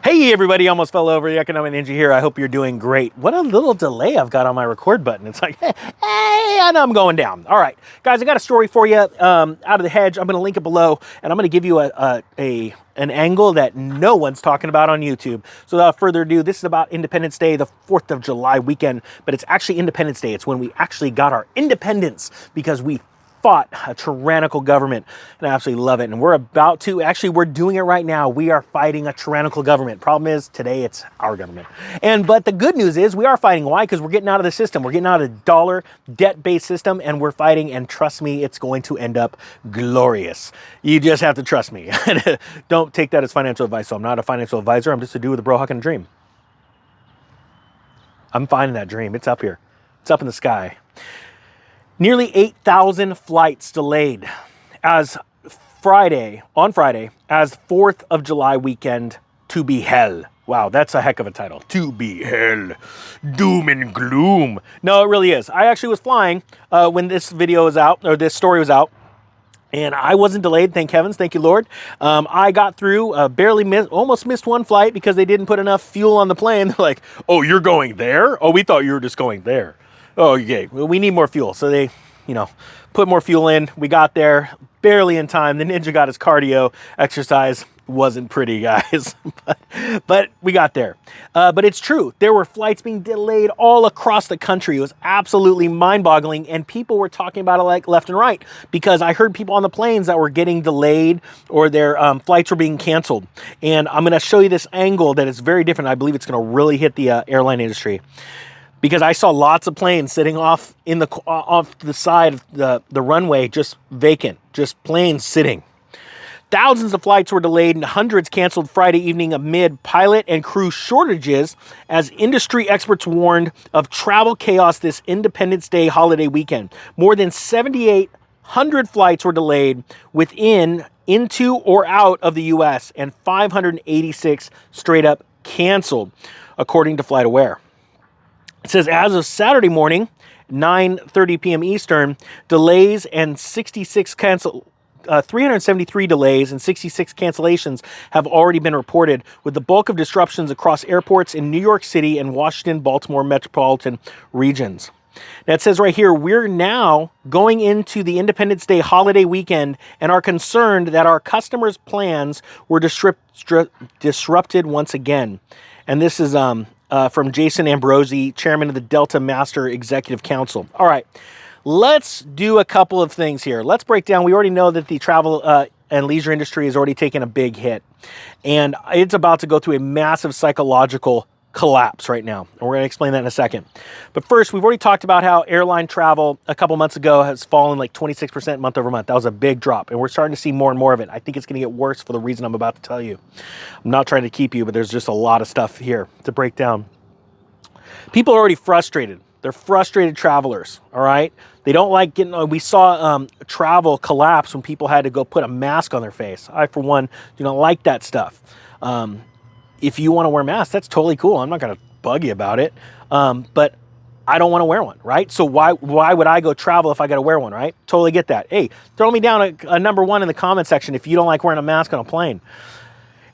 Hey everybody, almost fell over. The Economic Ninja here. I hope you're doing great. What a little delay I've got on my record button. It's like, hey, and I'm going down. All right, guys, I got a story for you out of the hedge. I'm going to link it below, and I'm going to give you an angle that no one's talking about on YouTube. So without further ado, this is about Independence Day, the 4th of July weekend, but it's actually Independence Day. It's when we actually got our independence because we fought a tyrannical government, and I absolutely love it. And we're about to, actually, we're doing it right now. We are fighting a tyrannical government. Problem is, today it's our government. But the good news is we are fighting. Why? Because we're getting out of the system. We're getting out of the dollar debt-based system, and we're fighting, and trust me, it's going to end up glorious. You just have to trust me. Don't take that as financial advice. So I'm not a financial advisor. I'm just a dude with a bro hucking a dream. I'm finding that dream. It's up here. It's up in the sky. Nearly 8,000 flights delayed on Friday, as 4th of July weekend to be hell. Wow, that's a heck of a title. To be hell. Doom and gloom. No, it really is. I actually was flying when this video was out, or this story was out. And I wasn't delayed, thank heavens, thank you, Lord. I got through, almost missed one flight because they didn't put enough fuel on the plane. They're like, oh, you're going there? Oh, we thought you were just going there. Oh, okay, well, we need more fuel. So they, put more fuel in. We got there barely in time. The Ninja got his cardio exercise. Wasn't pretty, guys, but we got there. But it's true. There were flights being delayed all across the country. It was absolutely mind-boggling, and people were talking about it like left and right because I heard people on the planes that were getting delayed or their flights were being canceled. And I'm going to show you this angle that is very different. I believe it's going to really hit the airline industry. Because I saw lots of planes sitting off the side of the runway, just vacant, just planes sitting. Thousands of flights were delayed and hundreds canceled Friday evening amid pilot and crew shortages as industry experts warned of travel chaos this Independence Day holiday weekend. More than 7,800 flights were delayed into or out of the U.S. and 586 straight up canceled, according to FlightAware. It says, as of Saturday morning, 9:30 p.m. Eastern, 373 delays and 66 cancellations have already been reported, with the bulk of disruptions across airports in New York City and Washington, Baltimore metropolitan regions. Now it says right here, we're now going into the Independence Day holiday weekend and are concerned that our customers' plans were disrupted once again. And this is from Jason Ambrosi, chairman of the Delta Master Executive Council. All right, let's do a couple of things here. Let's break down. We already know that the travel and leisure industry has already taken a big hit, and it's about to go through a massive psychological collapse right now. And we're going to explain that in a second. But first, we've already talked about how airline travel a couple months ago has fallen like 26% month over month. That was a big drop, and we're starting to see more and more of it. I think it's going to get worse for the reason I'm about to tell you. I'm not trying to keep you, but there's just a lot of stuff here to break down. People are already frustrated. They're frustrated travelers, all right? They don't like getting, we saw travel collapse when people had to go put a mask on their face. I, for one, do not like that stuff. If you want to wear masks, that's totally cool. I'm not going to bug you about it. But I don't want to wear one, right? So why would I go travel if I got to wear one, right? Totally get that. Hey, throw me down a number one in the comment section if you don't like wearing a mask on a plane.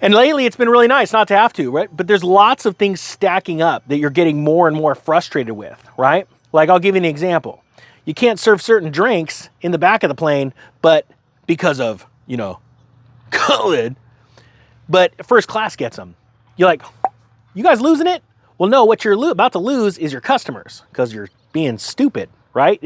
And lately, it's been really nice not to have to, right? But there's lots of things stacking up that you're getting more and more frustrated with, right? Like, I'll give you an example. You can't serve certain drinks in the back of the plane, but because of, COVID, but first class gets them. You're like, you guys losing it? Well, no, what you're about to lose is your customers because you're being stupid, right?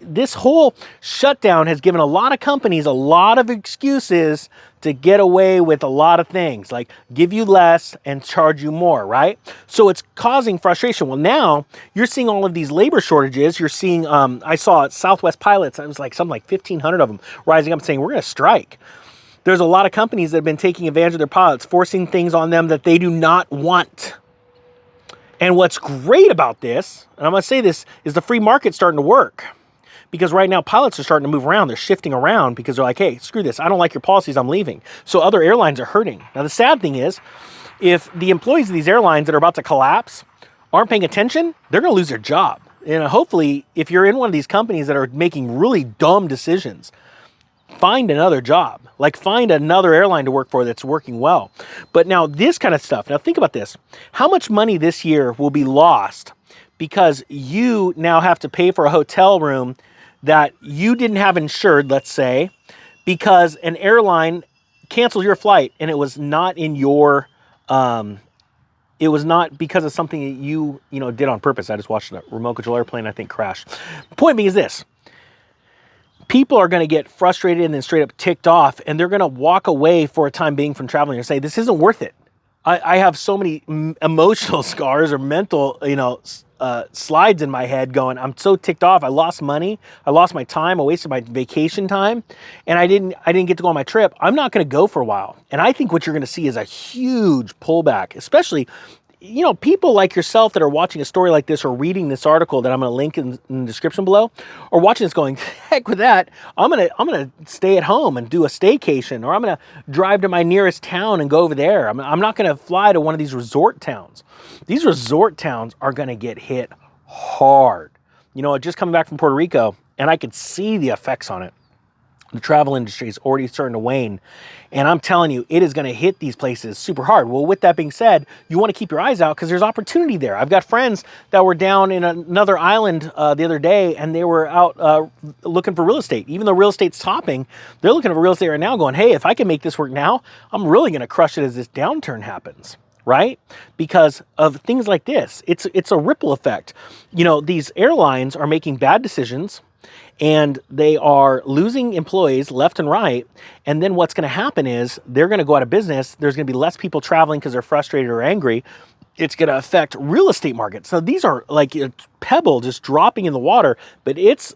This whole shutdown has given a lot of companies a lot of excuses to get away with a lot of things, like give you less and charge you more, right? So it's causing frustration. Well, now you're seeing all of these labor shortages. You're seeing, I saw Southwest pilots, it was like something like 1,500 of them rising up and saying, we're going to strike. There's a lot of companies that have been taking advantage of their pilots, forcing things on them that they do not want. And what's great about this, and I'm going to say this, is the free market's starting to work. Because right now, pilots are starting to move around. They're shifting around because they're like, hey, screw this. I don't like your policies. I'm leaving. So other airlines are hurting. Now, the sad thing is, if the employees of these airlines that are about to collapse aren't paying attention, they're going to lose their job. And hopefully, if you're in one of these companies that are making really dumb decisions, find another job. Like, find another airline to work for that's working well. But now this kind of stuff, now think about this. How much money this year will be lost because you now have to pay for a hotel room that you didn't have insured, let's say, because an airline canceled your flight and it was not in your, it was not because of something that you did on purpose. I just watched a remote control airplane, I think, crash. The point being is this. People are going to get frustrated and then straight up ticked off, and they're going to walk away for a time being from traveling and say, this isn't worth it. I have so many emotional scars or mental, slides in my head going, I'm so ticked off. I lost money. I lost my time. I wasted my vacation time, and I didn't get to go on my trip. I'm not going to go for a while. And I think what you're going to see is a huge pullback, especially people like yourself that are watching a story like this or reading this article that I'm going to link in the description below, or watching this going, heck with that, I'm going to stay at home and do a staycation, or I'm going to drive to my nearest town and go over there. I'm not going to fly to one of these resort towns. These resort towns are going to get hit hard. Just coming back from Puerto Rico, and I could see the effects on it. The travel industry is already starting to wane. And I'm telling you, it is going to hit these places super hard. Well, with that being said, you want to keep your eyes out because there's opportunity there. I've got friends that were down in another island the other day, and they were out looking for real estate. Even though real estate's topping, they're looking for real estate right now going, hey, if I can make this work now, I'm really going to crush it as this downturn happens. Right? Because of things like this. It's a ripple effect. These airlines are making bad decisions, and they are losing employees left and right. And then what's going to happen is they're going to go out of business. There's going to be less people traveling because they're frustrated or angry. It's going to affect real estate markets. So these are like a pebble just dropping in the water, but it's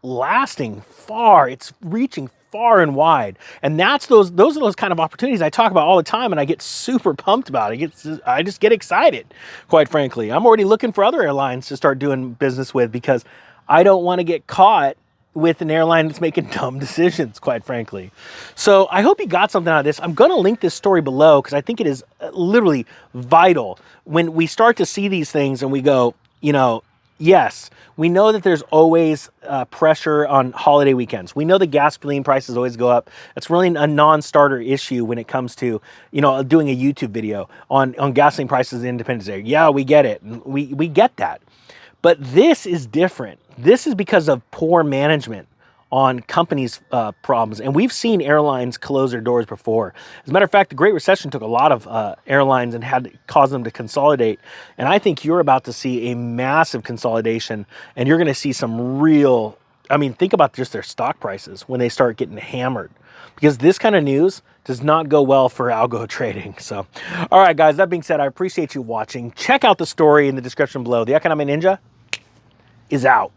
lasting far. It's reaching far and wide. And those are those kind of opportunities I talk about all the time, and I get super pumped about it. I just get excited, quite frankly. I'm already looking for other airlines to start doing business with because I don't want to get caught with an airline that's making dumb decisions, quite frankly. So I hope you got something out of this. I'm going to link this story below because I think it is literally vital when we start to see these things and we go, yes, we know that there's always pressure on holiday weekends. We know the gasoline prices always go up. It's really a non-starter issue when it comes to, doing a YouTube video on gasoline prices in Independence Day. Yeah, we get it. We get that. But this is different. This is because of poor management on companies' problems. And we've seen airlines close their doors before. As a matter of fact, the Great Recession took a lot of airlines and had caused them to consolidate. And I think you're about to see a massive consolidation, and you're going to see some real, think about just their stock prices when they start getting hammered. Because this kind of news does not go well for algo trading. So, all right, guys, that being said, I appreciate you watching. Check out the story in the description below. The Economic Ninja is out.